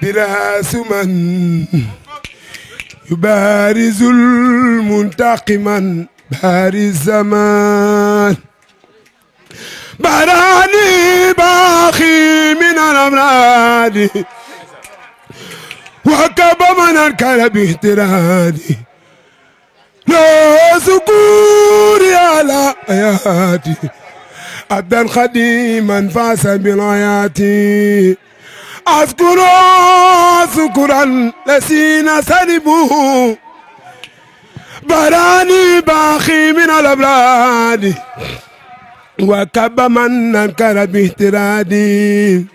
براس من يبارز المنتقما بارز الزمان براني باخي من الأمراض وكب من انكر باهترادي لا سكوري على آياتي عبدا خديما فاس بالآيات أذكر شكرا لسينا سلبه براني باخي من الأبراد وكب من انكر باهترادي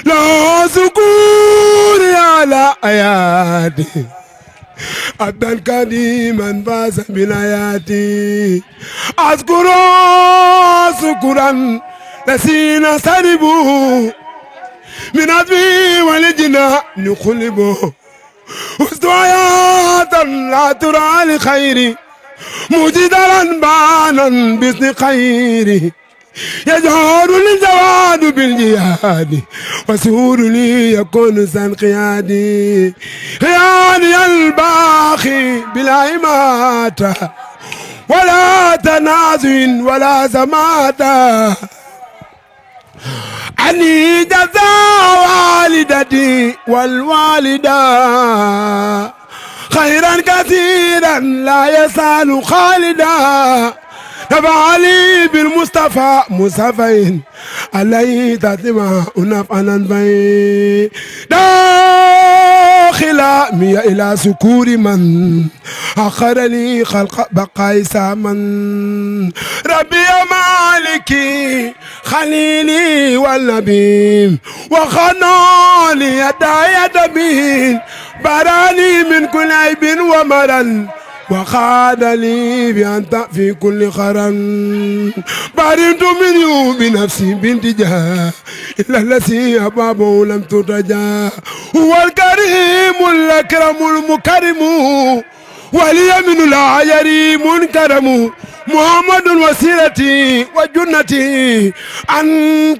لا سكوري على آياتي عبدا كريما فاز بالآيات أذكر شكرا لسينا سلبه من أبي ولجنا نقلبه وستوياتا لا ترى لخيري مجدلا بانا باسم خيري يجهر الجواد بالجهاد وسور لي يكون سن قيادي خياني الباخي بلا إماتة ولا تنازع ولا زماتة عني جزاء والدتي والوالدة خيرا كثيرا لا يسال خالدا نفعلي بالمصطفى مصطفين عليه تتبع نفعنا بين داخل مي إلى سكور من أخر لي خلق بقاي سامن ربي يا مالكي خليلي والنبي وخنالي يدايا دبين براني من كل عيب ومرن وخاد لي بأنت في كل خرن بارنت منه بنفسي بانتجاه إلا الذي أبابه لم ترجى هو الكريم الأكرم المكرم واليمن لا يريم كرم محمد وسيلتي وجنتي عن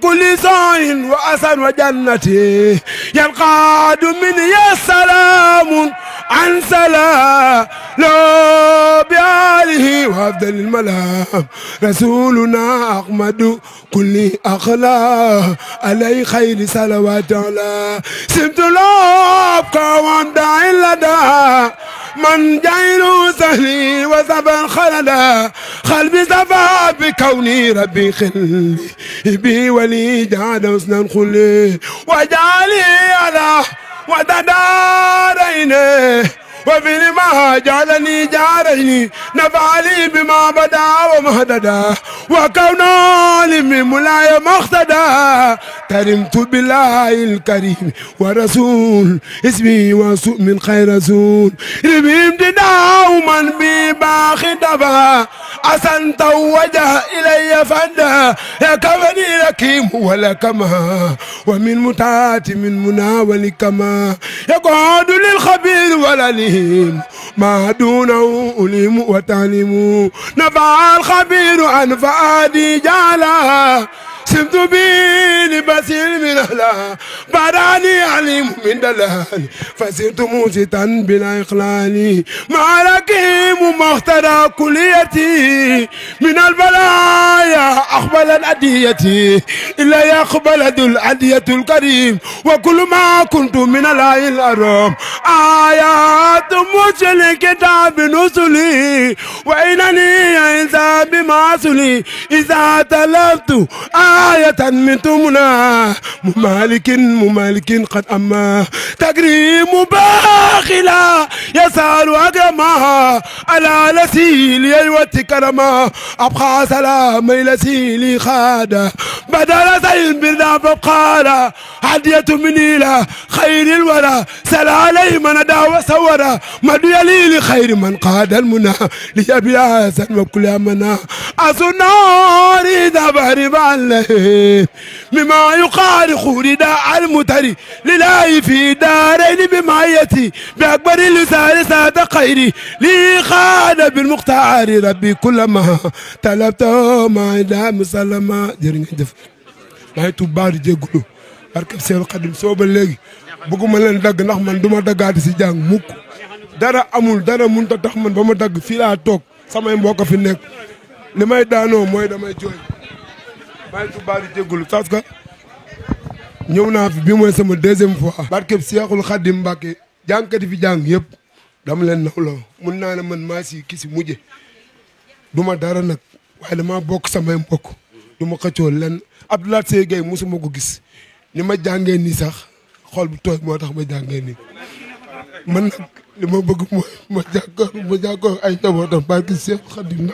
كل ساء وأسن وجنتي ينقاد مني السلام عن سلام لا بآله وأفضل الملام رسولنا أحمد كل أخلاق عليه خير صلوات الله سمت لابك وامدع لدى من جعل سهلي وسبا خلدا قلبي سفى بكوني ربي خلي بي ولي جعل حسنا خلي وجعلي على وتدارين وفي لما جعلني جاريني نفعلي بما بدا ومهددا وكونا لمن ملاي مقتدا كرمت بالله الكريم ورسول اسمي وسوء من خير رسول ربي امتداء من بباخ دفا أسنت وجه إلي فدا يا كفني لكيم ولكما ومن متات من مناول كما يقعد للخبير ولليم ما دونه أليم وتعلم نفع الخبير عن فؤادي جعلا سمت بي لبسير من أهلا براني عليم من دلال فسرت موسطا بلا إخلال مع ركيم مخترى كليتي من البلايا أقبل أديتي إلا يقبل الأدية الكريم وكل ما كنت من الآي الأرام آيات مسل كتاب نسلي وإنني إنسى بمعسلي إذا تلفت آية من تمنى ممالك قد أما تكريم باخلا يسأل أكرما على لسيل يوت كرما أبقى سلام لسيلي خادا بدل سيل بردا فقالا هدية من إلى خير الورى سل علي من دا وسورا مدو يلي لخير من قاد المنى ليبي حسن وكل أمنا أسناري دبر بالله مما يقارخ رداء المتري لله في دارين بمعيتي بأكبر لسان ساد خيري لي خاد بالمختار ربي كلما طلبته ما عند مسلما جرين دف ما يتوبار جيغلو barke Seexul Xadim soo ba léegi bëgguma leen dagg ndax man du ma daggaati si jàng mukk dara amul dara mënut a tax man ba ma dagg fii laa toog samay mbokk fi nekk li may daanoo mooy damay jooy maa ngi tubaab di jégalu parce que ñëw naa fi bii mooy sama deuxième fois. barke Seexul Xadim Mbàkke jàngkat yi fi jàng yëpp dama leen nawloo mun naa ne man maa si ki si mujje du ma dara nag waaye damaa bokk samay mbokk du ma xëccoo lenn Abdoulaye Seye Gueye mosuma ko gis ni ma jàngee nii sax xol bu tooy moo tax ma jàngee nii man nag li ma bëgg mooy ma jàkkoor ay njabootam barke Seexul Xadim